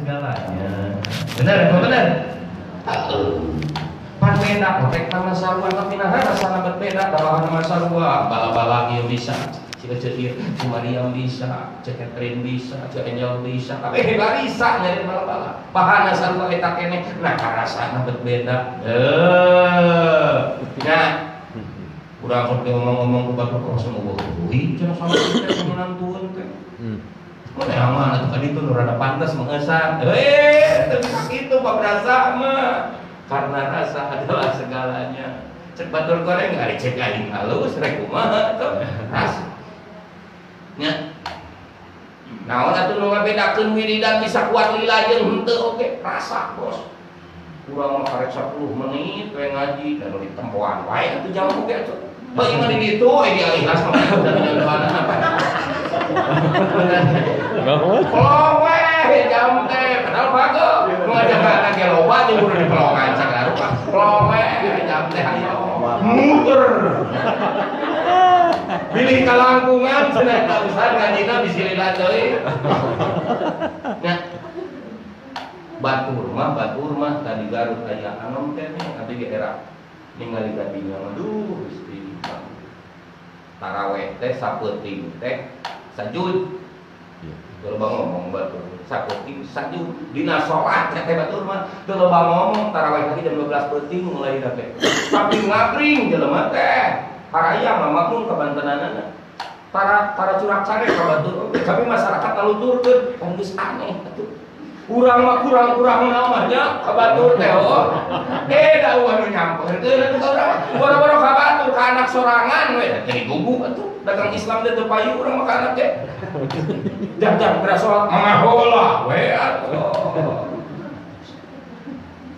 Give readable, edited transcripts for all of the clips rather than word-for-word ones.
segalanya. Bener, bener. Pan beda, kotek nama sarua tapi nah rasa berbeda. Dalam nama sarua, bala-bala dia bisa, cek dia, Mariam bisa, cek Catherine bisa, cek Angel bisa, tapi nggak bisa nyari bala-bala. Bahan sarua kita kene, nah rasa berbeda. Nah, udah kalau ngomong-ngomong ke batu kok semua ih jangan sama kita kemudian tuan teh. Mana yang mana tuh tadi tuh rada pantas mengesan. Tapi itu Pak berasa mah. Karena rasa adalah segalanya. Cek batur goreng hari cek aing halus rek kumaha tuh. Rasa. Nya. Naon atuh nu ngabedakeun wiridan bisa kuat lila jeung henteu oge rasa bos. Urang mah karek 10 menit we ngaji dan di tempoan wae atuh jam oge atuh. Bagi mah di ditu dia ikhlas mah dan mana apa. Pelong we jam teh padahal bago. Nu ngajakan ge loba jeung kudu di pelongan sagala rupa. Pelong we jam teh ayo. Muter. Pilih kalangkungan cenah ka usaha ngajina bisi lila teuing. Nya batur mah tadi Garut aya anom teh abdi ge era ningali gadinya aduh Gusti taraweh teh sapeuting teh sajud teu loba ngomong batur sapeuting sajud dina salat teh batur mah teu loba ngomong taraweh tadi jam 12 peuting mulai teh tapi ngabring jelema teh haraya mah makmum kabantenanana para curak sare ka batur tapi masyarakat nuturkeun kan geus aneh atuh. Kurang mah kurang namanya kabatur teh oh. Daeuh anu nyamperkeun atuh urang. Boro-boro kabatur ka anak sorangan we jadi guguk atuh. Dagang Islam teh payu urang mah ka anak teh. Jam-jam geura salat mangahola we atuh.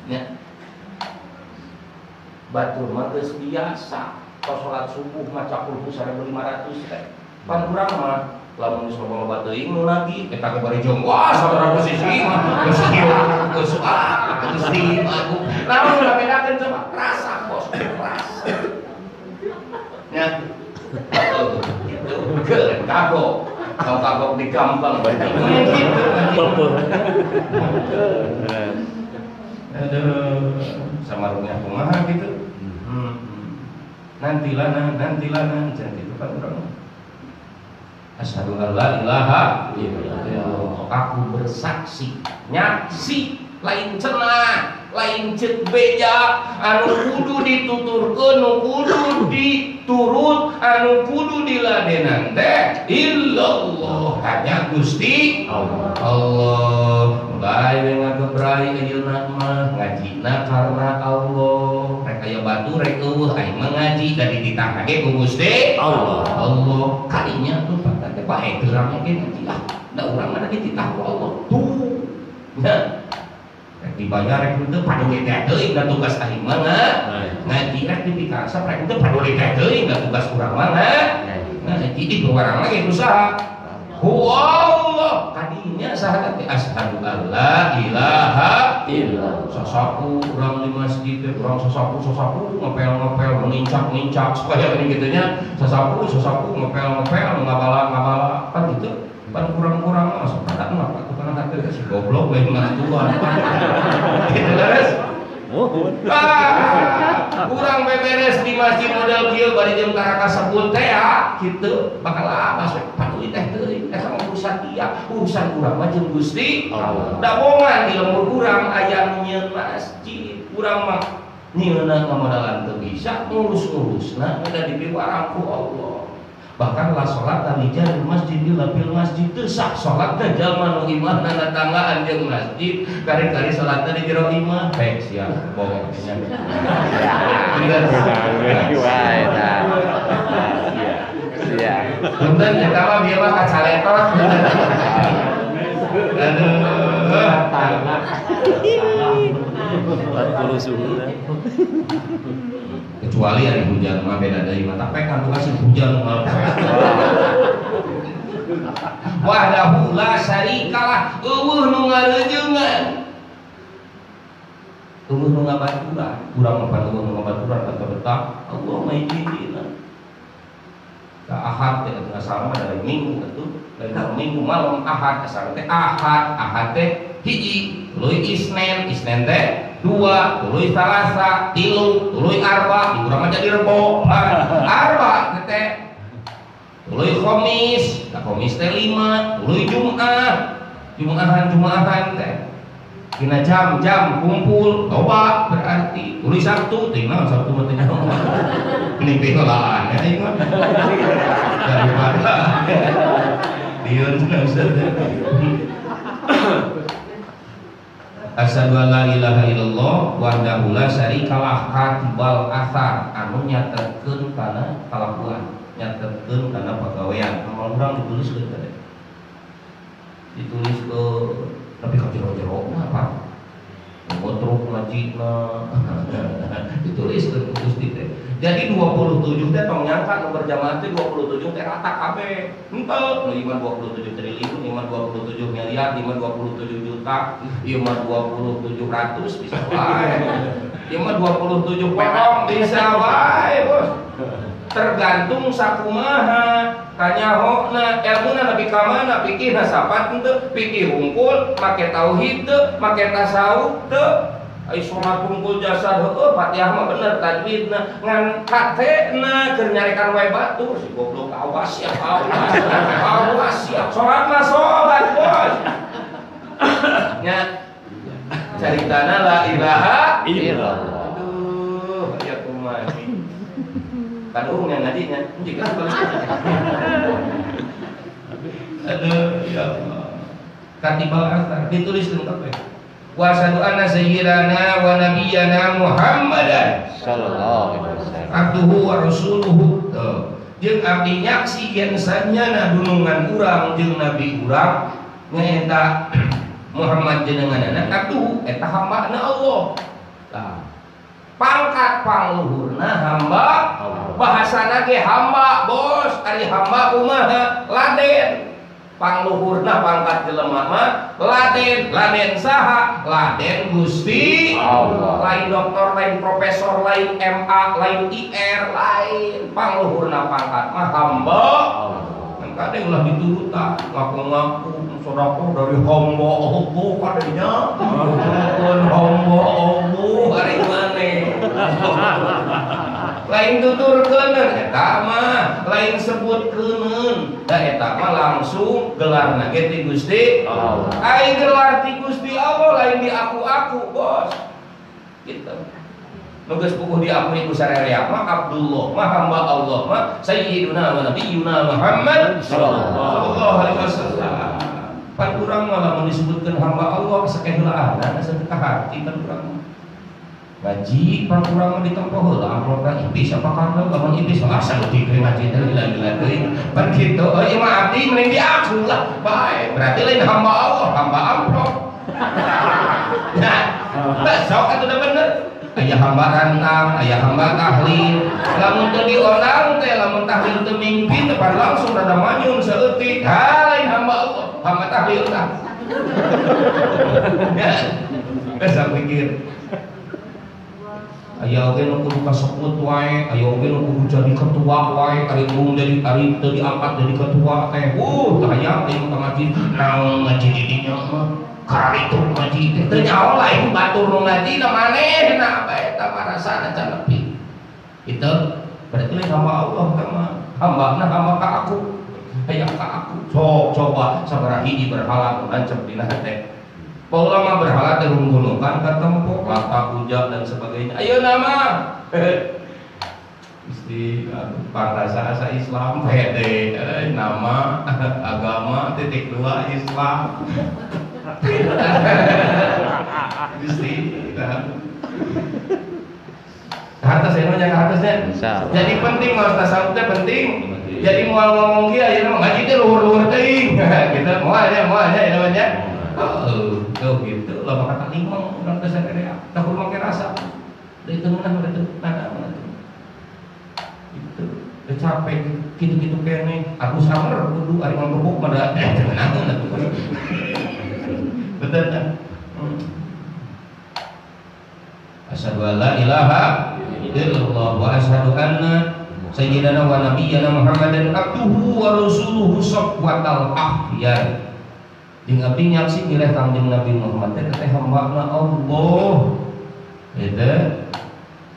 Nya. Batur mah geus biasa. Pas salat subuh maca kulhu 1500 teh. Pan urang mah lamun geus loba teuing nu lagi eta ke bari jong wah sabaraha posisi geus di aku lamun bedakeun coba rasa bos rasa nya gitu keueun kagok kalau kagok di gampang gitu aduh samarungnya kumaha gitu nantilana jangan gitu kan urang. Asyhadu an la ilaha illallah. Aku bersaksi, nyaksi lain cenah, lain ceuk beja anu kudu dituturkeun, anu kudu diturut, anu kudu diladenan teh illallah hanya Gusti Allah. Mulai we ngagebrai ayeuna mah ngajina karena Allah. Rek aya batu rek eueuh aing mah ngaji dari ditangage ku Gusti Allah. Kalinya tuh bae geurang ge ngaji ah da urang mah dititah ku Allah tuh nah rek dibayar rek teu paduli teh teuing da tugas aing mah ngaji rek dipikasa rek teu paduli teh teuing da tugas urang mah ngaji di urang lagi usaha ku Allah kadinya saha teh asyhadu an la ilaha illallah sasapu urang di masjid teh urang sasapu ngepel mengincak supaya gini gitunya sasapu ngepel ngabala kan gitu pan kurang masuk pada mah tuh kan kata si goblok we ngatuan gitu beres kurang beberes di masjid model kieu bari jeung karaka sebut teh ya kitu bakal apa patuli teh teuing eta mah urusan dia urusan urang mah jeung Gusti Allah da bongan di lembur urang aya nyieun masjid urang mah nyieunna ngamodalan teu bisa ngurus-urusna udah dipiwarang ku Allah. Bahkan lah sholat tadi di masjid lapil masjid teu sah sholat teh jalma nu imah na tanggaan jeung masjid kari-kari sholat teh di jero imah baik siap bohong nya iya punten eta mah bieu mah kacaletot aduh suhu kecuali hari hujan mah beda dari mata pek kan kasih hujan wahdahu la syarikalah eueuh nu ngareujeungan eueuh nu ngabaturan urang mah eueuh nu ngabaturan kata betah Allah main dina ka ahad teh asal mah dari minggu atuh dari minggu malam ahad asal teh ahad teh hiji tuluy Isnen teh dua tuluy Salasa tilu tuluy Arba di urang mah jadi Rebo Arba teh tuluy Khamis Khamis teh 5 tuluy Jumahan teh dina jam kumpul loba berarti tuluy Sabtu teh naon Sabtu mah teh naon ini pelaan ya ieu mah daripada dieun Ustaz. Asyhadu an la ilaha illallah wa annahu la syarikalah katibal athar anu nyatetkeun kana kalakuan nyatetkeun kana pagawean amal urang dituliskeun teh ditulis ke tapi ka jero-jero apa ngotruk ngajina dituliskeun ku Gusti teh. Jadi 27 teh tong nyangka nu berjamaah teh 27 teh rata kabeh. Henteu iman 27 triliun, iman 27 miliar, iman 27 juta, iman 2700 bisa wae. Iman 27 perong bisa wae, Bos. Tergantung sakumaha kanyahona ilmuna nepi ka mana pikirna sapat henteu pikir hungkul make tauhid teu make tasawuf teu ai sholat hungkul jasad heueuh Fatihah mah bener tajwidna ngan katena keur nyarekan wae batur si goblok awas ya awas ya sholat mah sholat Bos nya caritana la ilaha illallah aduh ya kumaha kan yang ngadinya jika aduh ya Allah katibal athar ditulis lengkap ya wa asyhadu anna sayyidana wa nabiyyana Muhammadan sallallahu alaihi wasallam abduhu wa rasuluhu jeung abdi nyaksi yen sanyana dunungan urang jeung nabi urang nyaeta Muhammad jenenganana abduhu eta hambana Allah tah pangkat pangluhurna hamba bahasana ge hamba Bos ari hamba kumaha laden pangluhurna pangkat jelema mah laden saha laden Gusti Allah lain doktor lain profesor lain MA lain IR lain pangluhurna pangkat mah hamba kadang ulah diturutan ngaku-ngaku sodako dari hamba Allah kadenya pun hamba Allah hari mana lain tuturkeun eta mah lain sebutkeun da eta mah langsung gelarna ge ti Gusti Allah ai gelar ti Gusti Allah lain di aku-aku Bos gitu nugas puguh diakui ku sarerea mah Abdullah mah hamba Allah mah sayyiduna wa nabiyyuna Muhammad sallallahu alaihi wasallam pan urang mah lamun disebutkeun hamba Allah sakeheulaana sakeutah hati pan urang ngaji pan urang mah ditempo heula amplopna iblis apa karna lamun iblis asa leutik ngaji teh gila-gila teuing pan kitu ieu mah abdi mending di aku lah bae berarti lain hamba Allah hamba amplop nah sok atuh da bener aya hamba rantang, aya hamba tahlil. Lamun teu dionang teh, lamun tahlil teu mingpin depan langsung rada manyun saeutik. Lain hamba Allah, hamba tahlil tah. Bisa pikir. Aya oge nu kudu kasebut wae, aya oge nu kudu jadi ketua wae, ari belum jadi ari teu diangkat jadi ketua teh. Tah hayang ieu teh ngaji, naon ngaji di dinya mah. Karena itu ngaji teh nyawa lain batur nu ngaji na manehna bae eta marasana can nepi. Itu berarti lain hamba Allah mah. Hambana hamba ka aku. Hayang ka aku. Sok coba sabaraha hiji berhala nu ancam dina teh. Paulama berhala teh runggunukan ka tempo, lata puja dan sebagainya. Ayo nama. Mesti asa Islam pede nama agama titik 2 Islam. Mesti atas saya nanya ke atasnya. Jadi penting mas tasawuf teh penting. Jadi mau ngomong kia aja nama ngaji teh luhur-luhur teuing. Gitu mau aja namanya. Oh gitu lah kata limang urang teh sarerea. Tah kudu make rasa. Deui teu meunah udah teu mana itu udah capek gitu-gitu kene. Aku samer kudu ari ngambek mah da teu meunah atuh. Betul kan? Asyhadu an la ilaha illallah wa asyhadu anna sayyidana wa nabiyyana Muhammadan abduhu wa rasuluhu safwatal akhyar. Jeung abdi nyaksi milih Kangjeng Nabi Muhammad teh hambana Allah. Eta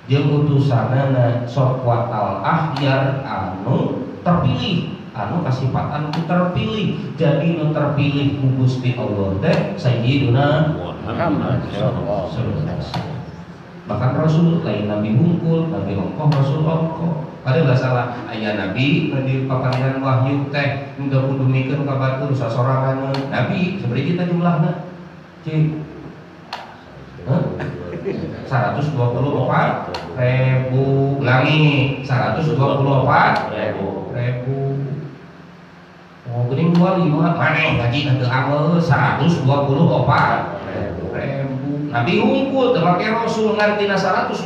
jeung utusanana sok watal ahyar anu terpilih, anu kasifatan ku terpilih. Jadi nu terpilih ku Gusti Allah teh Sayyiduna Muhammad sallallahu alaihi wasallam. Bahkan Rasul lain Nabi hungkul, Nabi ongkoh, Rasul ongkoh. Ada nggak salah ayah Nabi di paparian wahyu teh nggak kudu mikir kabatur sasorangan Nabi seperti kita jumlahnya cik 124.000 ulangi 124.000 oh geuning 25 maneh ngaji nanti amal 124.000 Nabi hungkul terpakai Rasul ngantina 124.000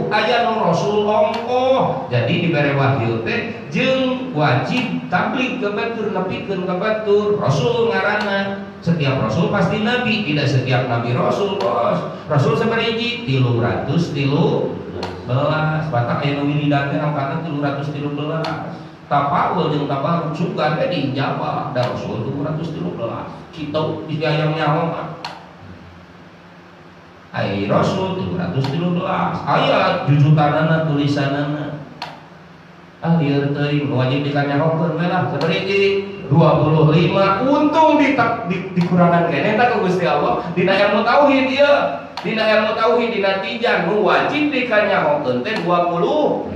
aya nu Rasul ongkoh. Jadi dibere wahyu teh jeung wajib tabligh ka batur nepikeun ka batur. Rasul ngaranna. Setiap Rasul pasti Nabi, tidak setiap Nabi Rasul, bos. Rasul sabariji 313 batak aya nu wiridan teh angkana 313. Tapaul jeung tabaruk sugan teh dijawab da Rasul 313. Kitu di ayam nyaho ai Rasul 313 aya jujutanana tulisanana lieur teuing wajib dikanyahokeun we lah sabariji 25 untung dikurangan keneh ta ku Gusti Allah dina ilmu tauhid ieu dina ilmu tauhid dina tijan nu wajib dikanyahokeun teh 25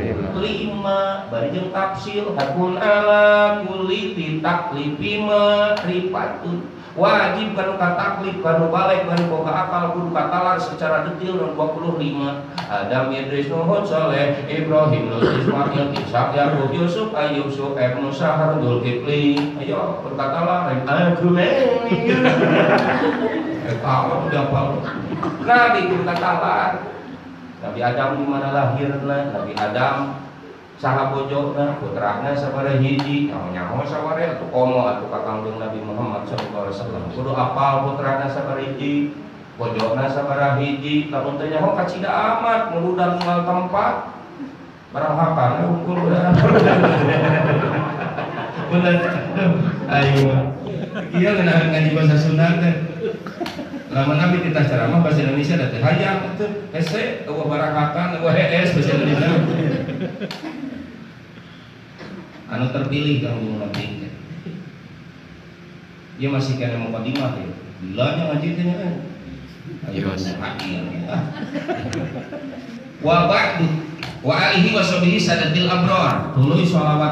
bari jeung tafsir hakun ala kulli taklifi ma'rifatun wajib kanu kataklif kanu balik kanu boga akal kudu katalar secara detail dan 25 Adam Idris Nuh Saleh Ibrahim Lut Ismail Ishak Yakub Yusuf Ayub Syuaib Musa Harun Dzulkifli ayo berkatalah aku meni kalau udah apa Nabi kudu katalar Nabi Adam di mana lahirna Nabi Adam saha bojona putrana sabaraha hiji nyaho sabaraha atuh komo atuh kakangjeng Nabi Muhammad sallallahu alaihi wasallam kudu apal putrana sabaraha hiji bojona sabaraha hiji lamun teh nyaho kacida amat muludan moal tempat barang hapan ukur bener ayo ieu ngeunaan ngaji bahasa Sunda teh lamun Nabi titah ceramah bahasa Indonesia da teh hayang teh hese eueuh barakatan eueuh hees bahasa Indonesia anu terpilih Kangjeng Nabi. Dia masih kena mukadimah ya. Bilanya ngaji teh nya. Ayo hadir. Wa ba'du wa alihi wa sahbihi sadatil abrar. Tuluy shalawat